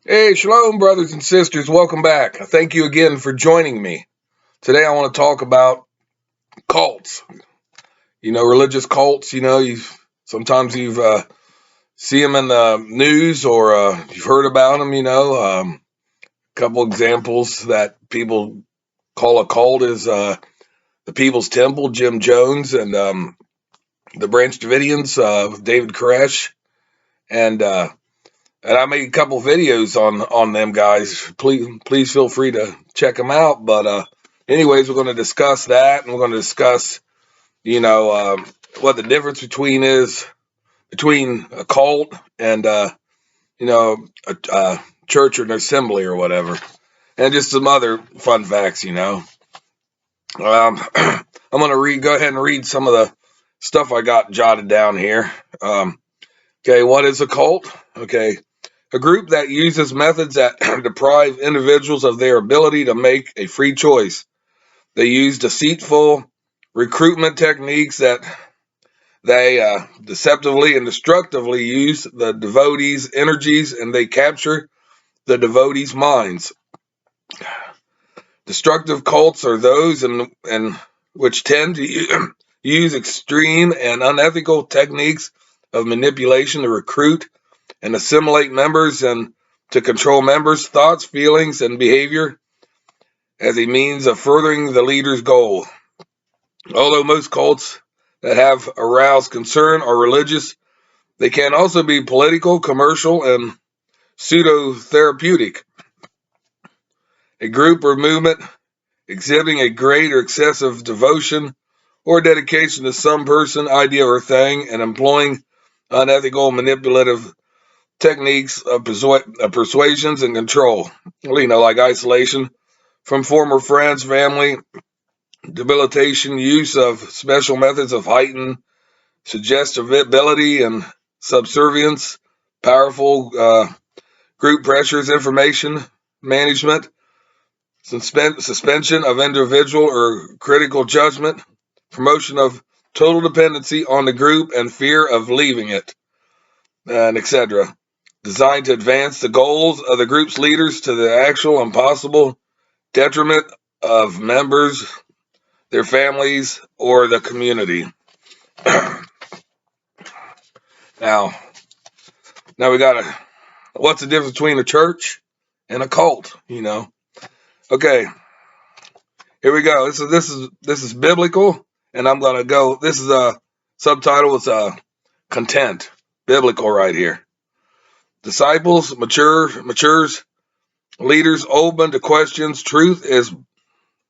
Hey, shalom, brothers and sisters. Welcome back. Thank you again for joining me. Today I want to talk about cults. Religious cults. Sometimes you've see them in the news or you've heard about them. A couple examples that people call a cult is the People's Temple, Jim Jones, and the Branch Davidians, David Koresh, and I made a couple videos on them guys. Please feel free to check them out. But anyways, we're going to discuss that, and we're going to discuss what the difference between a cult and a church or an assembly or whatever, and just some other fun facts. I'm going to go ahead and read some of the stuff I got jotted down here. Okay, what is a cult? Okay. A group that uses methods that deprive individuals of their ability to make a free choice. They use deceitful recruitment techniques that they deceptively and destructively use the devotees' energies, and they capture the devotees' minds. Destructive cults are those in which tend to use extreme and unethical techniques of manipulation to recruit and assimilate members and to control members' thoughts, feelings, and behavior as a means of furthering the leader's goal. Although most cults that have aroused concern are religious, they can also be political, commercial, and pseudo-therapeutic. A group or movement exhibiting a great or excessive devotion or dedication to some person, idea, or thing, and employing unethical, manipulative techniques of persuasions and control, like isolation from former friends, family, debilitation, use of special methods of heightened suggestibility and subservience, powerful group pressures, information management, suspension of individual or critical judgment, promotion of total dependency on the group and fear of leaving it, and etc. Designed to advance the goals of the group's leaders to the actual and possible detriment of members, their families, or the community. now, now we got what's the difference between a church and a cult? Okay, here we go. This is biblical, and I'm gonna go. This is a subtitle. It's content, biblical right here. Disciples, matures, leaders open to questions. Truth is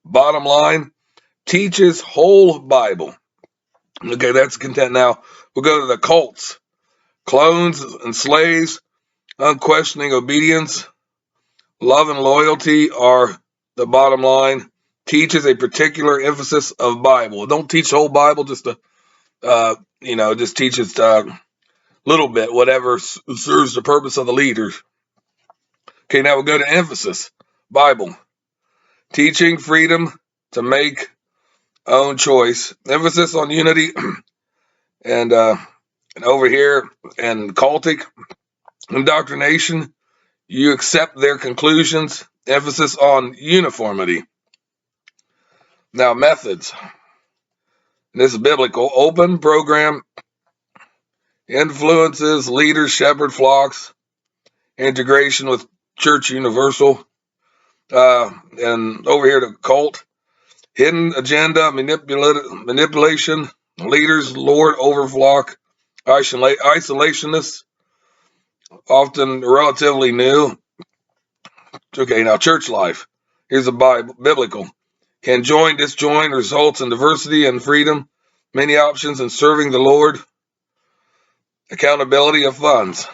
bottom line. Teaches whole Bible. Okay, that's content. Now we'll go to the cults. Clones and slaves, unquestioning obedience, love and loyalty are the bottom line. Teaches a particular emphasis of Bible. Don't teach the whole Bible, just just teaches a little bit, whatever serves the purpose of the leaders. Okay, now we'll go to emphasis. Bible. Teaching freedom to make own choice. Emphasis on unity and over here and cultic indoctrination. You accept their conclusions. Emphasis on uniformity. Now, methods. This is biblical. Open program, influences, leaders, shepherd flocks, integration with church universal. And over here, the cult. Hidden agenda, manipulation, leaders, Lord over flock, isolationists, often relatively new. Okay, now church life. Here's a biblical. Can join, disjoin, results in diversity and freedom, many options in serving the Lord, accountability of funds.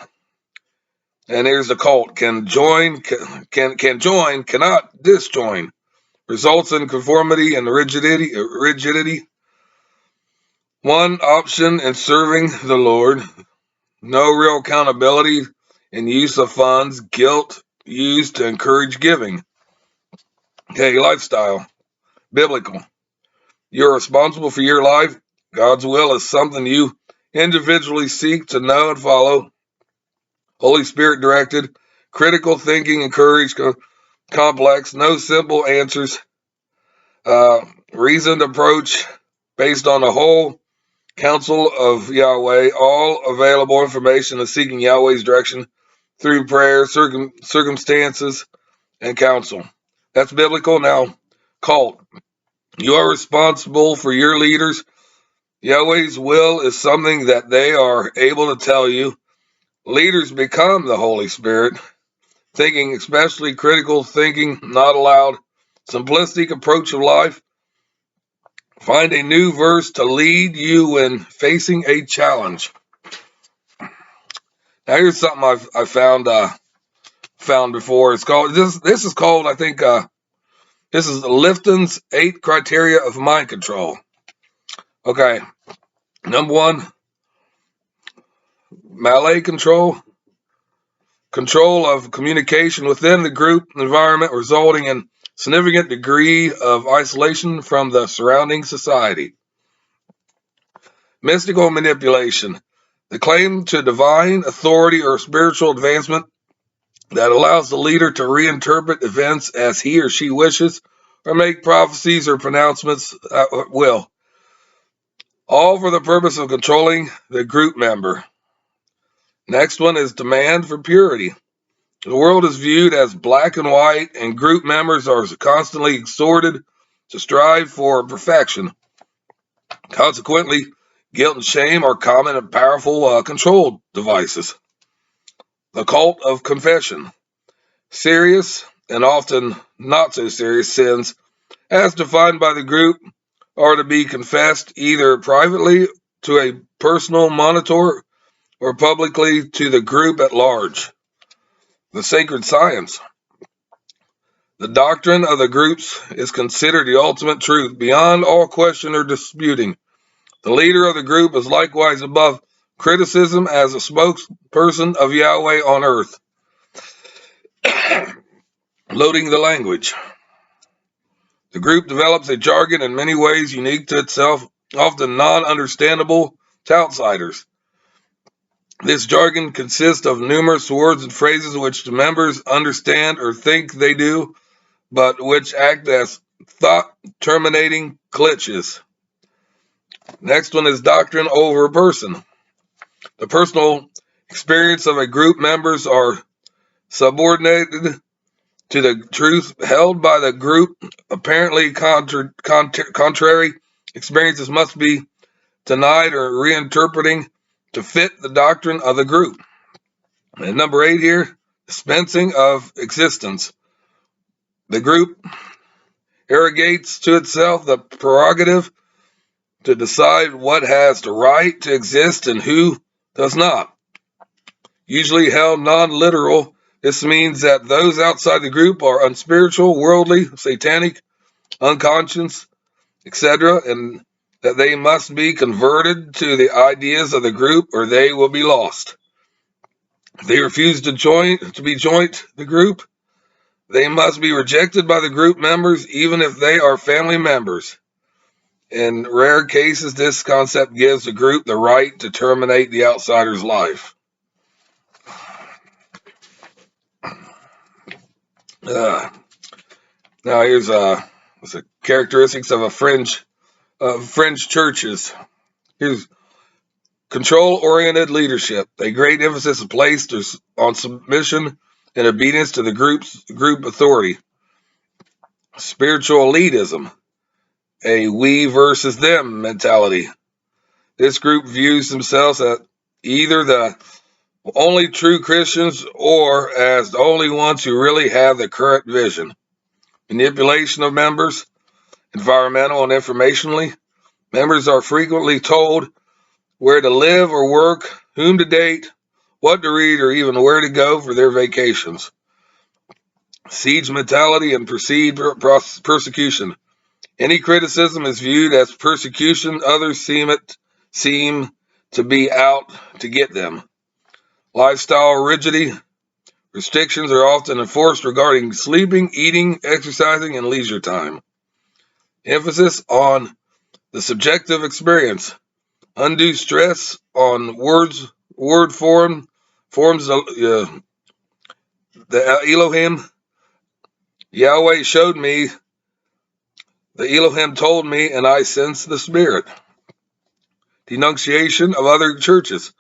And here's the cult. Can join, cannot disjoin, results in conformity and rigidity. One option in serving the Lord, no real accountability in use of funds, guilt used to encourage giving. Okay, lifestyle, biblical. You're responsible for your life. God's will is something you individually seek to know and follow. Holy Spirit directed, critical thinking and courage, complex, no simple answers, reasoned approach based on the whole counsel of Yahweh, all available information and seeking Yahweh's direction through prayer, circumstances, and counsel. That's biblical. Now, cult. You are responsible for your leaders. Yahweh's will is something that they are able to tell you. Leaders become the Holy Spirit. Thinking, especially critical thinking, not allowed. Simplistic approach of life. Find a new verse to lead you when facing a challenge. Now here's something I found before. It's called this is called, I think, this is Lifton's 8 criteria of mind control. Okay, number 1, Malay control. Control of communication within the group environment, resulting in significant degree of isolation from the surrounding society. Mystical manipulation. The claim to divine authority or spiritual advancement that allows the leader to reinterpret events as he or she wishes, or make prophecies or pronouncements at will, all for the purpose of controlling the group member. Next one is demand for purity. The world is viewed as black and white, and group members are constantly exhorted to strive for perfection. Consequently, guilt and shame are common and powerful control devices. The cult of confession. Serious and often not so serious sins, as defined by the group, are to be confessed either privately to a personal monitor or publicly to the group at large. The sacred science. The doctrine of the groups is considered the ultimate truth, beyond all question or disputing. The leader of the group is likewise above criticism as a spokesperson of Yahweh on earth. Loading the language. The group develops a jargon in many ways unique to itself, often non-understandable to outsiders. This jargon consists of numerous words and phrases which the members understand or think they do, but which act as thought-terminating glitches. Next one is doctrine over person. The personal experience of a group members are subordinated to the truth held by the group. Apparently contrary experiences must be denied or reinterpreting to fit the doctrine of the group. And number 8 here, dispensing of existence. The group arrogates to itself the prerogative to decide what has the right to exist and who does not. Usually held non-literal, this means that those outside the group are unspiritual, worldly, satanic, unconscious, etc., and that they must be converted to the ideas of the group or they will be lost. If they refuse to be joint the group, they must be rejected by the group members, even if they are family members. In rare cases, this concept gives the group the right to terminate the outsider's life. Now here's the characteristics of a fringe churches. Here's control-oriented leadership. A great emphasis is placed on submission and obedience to the group authority. Spiritual elitism. A we versus them mentality. This group views themselves as either the only true Christians or as the only ones who really have the current vision. Manipulation of members. Environmental and informationally. Members are frequently told where to live or work, whom to date, what to read, or even where to go for their vacations. Siege mentality and perceived persecution. Any criticism is viewed as persecution. Others seem to be out to get them. Lifestyle rigidity. Restrictions are often enforced regarding sleeping, eating, exercising, and leisure time. Emphasis on the subjective experience. Undue stress on word forms the Elohim, Yahweh showed me, the Elohim told me, and I sensed the Spirit. Denunciation of other churches.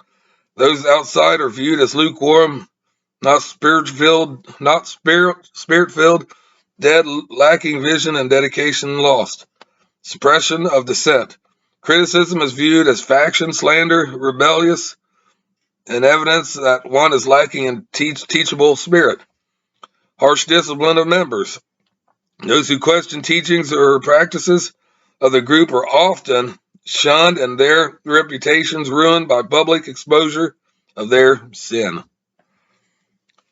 Those outside are viewed as lukewarm, not spirit-filled, dead, lacking vision and dedication, lost. Suppression of dissent. Criticism is viewed as faction, slander, rebellious, and evidence that one is lacking in teachable spirit. Harsh discipline of members. Those who question teachings or practices of the group are often shunned and their reputations ruined by public exposure of their sin.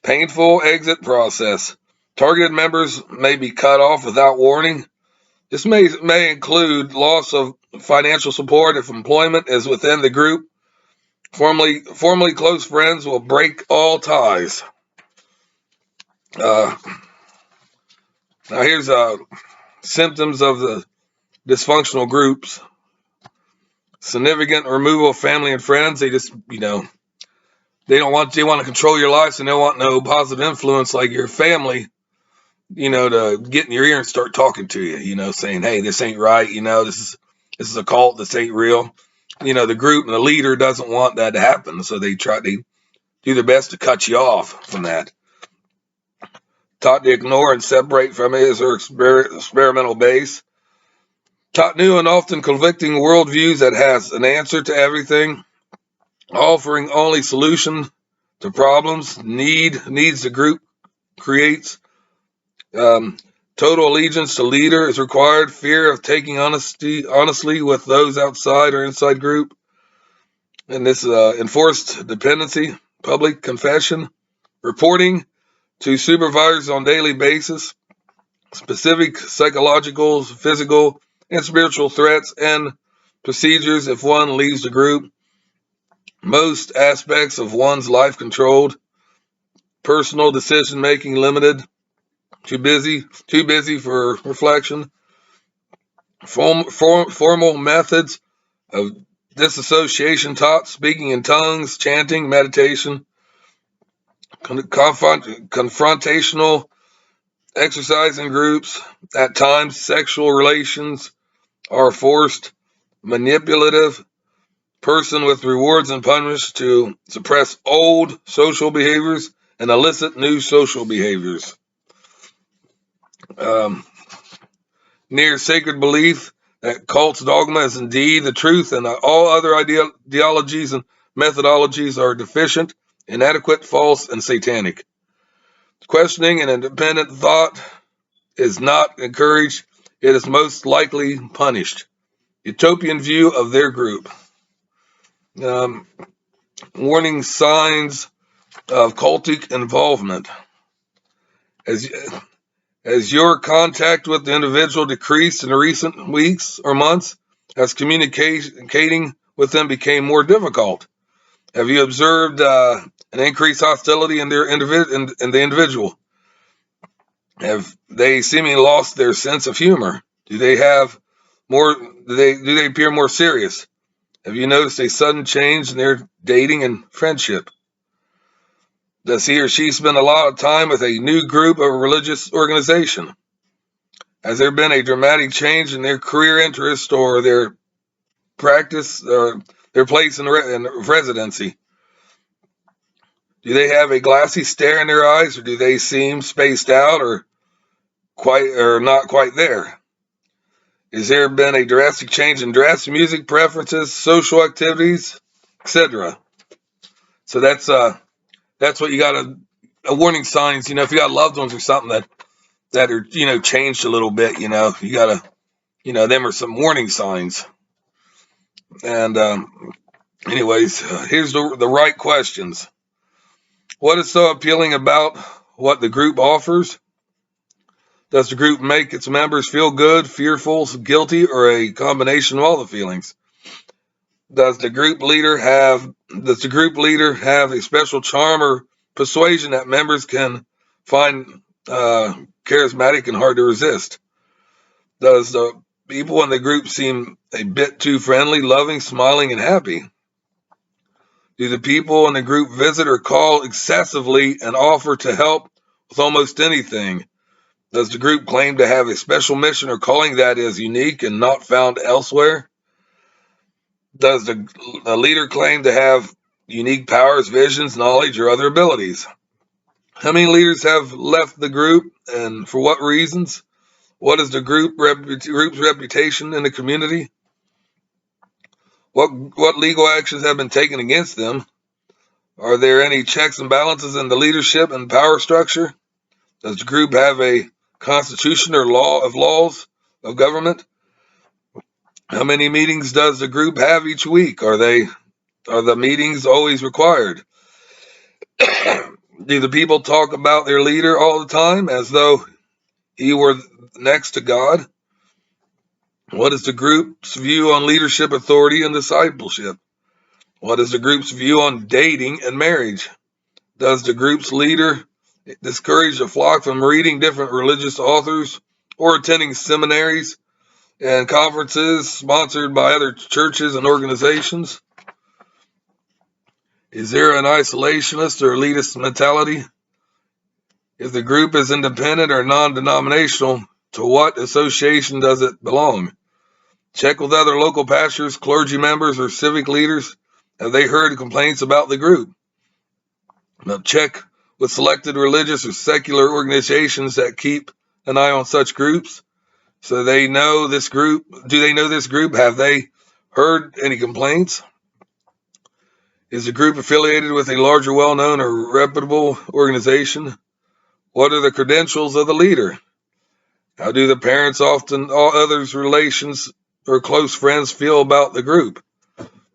Painful exit process. Targeted members may be cut off without warning. This may include loss of financial support if employment is within the group. Formerly close friends will break all ties. Now here's symptoms of the dysfunctional groups. Significant removal of family and friends. They just, they want to control your life, so they don't want no positive influence like your family, to get in your ear and start talking to you, saying, hey, this ain't right, this is a cult, this ain't real. The group and the leader doesn't want that to happen, so they do their best to cut you off from that. Taught to ignore and separate from it as their experimental base. Taught new and often conflicting worldviews that has an answer to everything, offering only solution to problems, needs the group creates. Total allegiance to leader is required. Fear of taking honestly with those outside or inside group. And this enforced dependency, public confession, reporting to supervisors on daily basis, specific psychological, physical, and spiritual threats and procedures if one leaves the group. Most aspects of one's life controlled. Personal decision making limited. Too busy for reflection. Formal methods of disassociation taught, speaking in tongues, chanting, meditation. Confrontational exercise in groups. At times, sexual relations are forced. Manipulative. Person with rewards and punishments to suppress old social behaviors and elicit new social behaviors. Near sacred belief that cult's dogma is indeed the truth and all other ideologies and methodologies are deficient, inadequate, false, and satanic. Questioning and independent thought is not encouraged. It is most likely punished. Utopian view of their group. Warning signs of cultic involvement. As your contact with the individual decreased in the recent weeks or months, as communicating with them became more difficult, have you observed an increased hostility in the individual? Have they seemingly lost their sense of humor? Do they appear more serious? Have you noticed a sudden change in their dating and friendship? Does he or she spend a lot of time with a new group or religious organization? Has there been a dramatic change in their career interest or their practice or their place in residency? Do they have a glassy stare in their eyes, or do they seem spaced out or not quite there? Has there been a drastic change in dress, music preferences, social activities, etc.? So that's what you got warning signs. If you got loved ones or something that are changed a little bit, you gotta them are some warning signs. And anyways, here's the right questions. What is so appealing about what the group offers? Does the group make its members feel good, fearful, guilty, or a combination of all the feelings? Does the group leader have a special charm or persuasion that members can find charismatic and hard to resist? Does the people in the group seem a bit too friendly, loving, smiling, and happy? Do the people in the group visit or call excessively and offer to help with almost anything. Does the group claim to have a special mission or calling that is unique and not found elsewhere? Does the leader claim to have unique powers, visions, knowledge, or other abilities? How many leaders have left the group and for what reasons? What is the group's reputation in the community? What legal actions have been taken against them? Are there any checks and balances in the leadership and power structure? Does the group have a constitution or laws of government? How many meetings does the group have each week? Are the meetings always required? Do the people talk about their leader all the time as though he were next to God? What is the group's view on leadership, authority, and discipleship? What is the group's view on dating and marriage? Does the group's leader discourage the flock from reading different religious authors or attending seminaries and conferences sponsored by other churches and organizations? Is there an isolationist or elitist mentality? If the group is independent or non-denominational, to what association does it belong? Check with other local pastors, clergy members, or civic leaders. Have they heard complaints about the group? Now check with selected religious or secular organizations that keep an eye on such groups. So they know this group. Do they know this group? Have they heard any complaints? Is the group affiliated with a larger, well-known or reputable organization? What are the credentials of the leader? How do the parents, often all others' relations or close friends, feel about the group?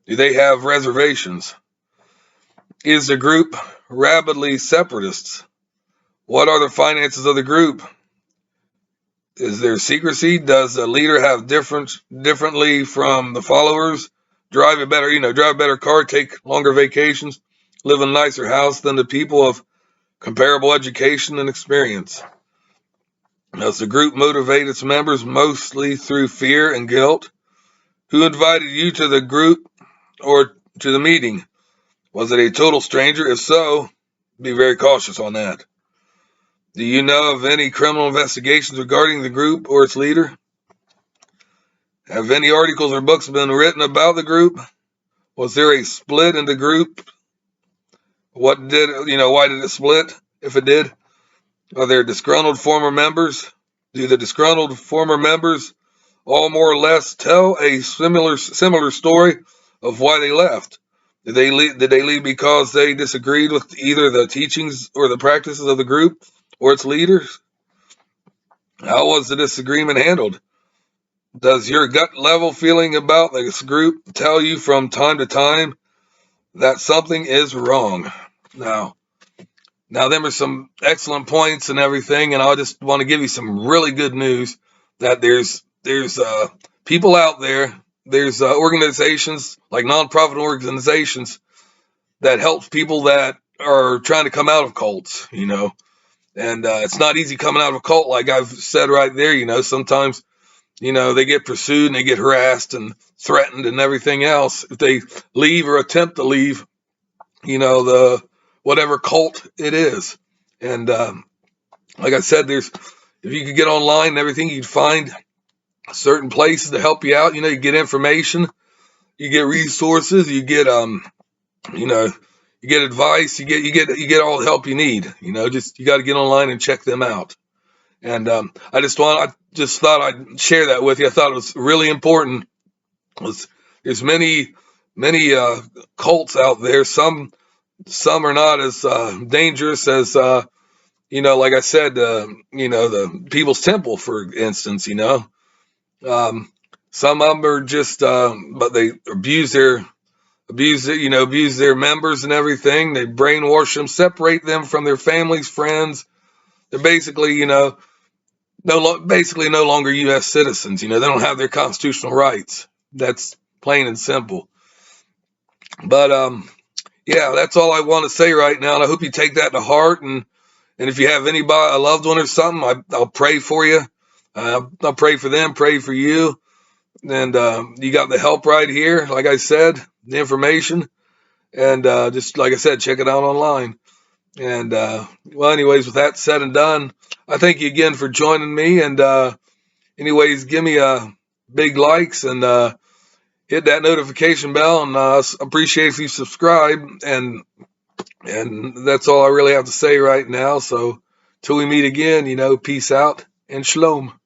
Do they have reservations? Is the group rabidly separatists? What are the finances of the group? Is there secrecy? Does the leader have differently from the followers? Drive a better car, take longer vacations, live in a nicer house than the people of comparable education and experience? Does the group motivate its members mostly through fear and guilt? Who invited you to the group or to the meeting? Was it a total stranger? If so, be very cautious on that. Do you know of any criminal investigations regarding the group or its leader? Have any articles or books been written about the group? Was there a split in the group? Why did it split? If it did, are there disgruntled former members? Do the disgruntled former members all more or less tell a similar story of why they left? Did they leave because they disagreed with either the teachings or the practices of the group or its leaders? How was the disagreement handled? Does your gut level feeling about this group tell you from time to time that something is wrong? Now them are some excellent points and everything, and I just want to give you some really good news that there's people out there, there's organizations like nonprofit organizations that helps people that are trying to come out of cults, and it's not easy coming out of a cult, like I've said right there. Sometimes they get pursued and they get harassed and threatened and everything else if they leave or attempt to leave the whatever cult it is. And like I said, if you could get online and everything, you'd find certain places to help you out. You get information, you get resources, you get you get advice, you get all the help you need. You got to get online and check them out. And I just thought I'd share that with you. I thought it was really important. There's many cults out there. Some are not as dangerous as like I said, the People's Temple, for instance. Some of them are just but they abuse their members and everything. They brainwash them, separate them from their families, friends. They're basically no longer U.S. citizens. They don't have their constitutional rights. That's plain and simple. But yeah, that's all I want to say right now, and I hope you take that to heart. And if you have anybody, a loved one or something, I'll pray for you. I'll pray for them, pray for you. And you got the help right here, like I said, the information. And just like I said, check it out online. And well, anyways, with that said and done, I thank you again for joining me. And anyways, give me a big likes and hit that notification bell, and appreciate if you subscribe. And that's all I really have to say right now. So till we meet again, peace out and shalom.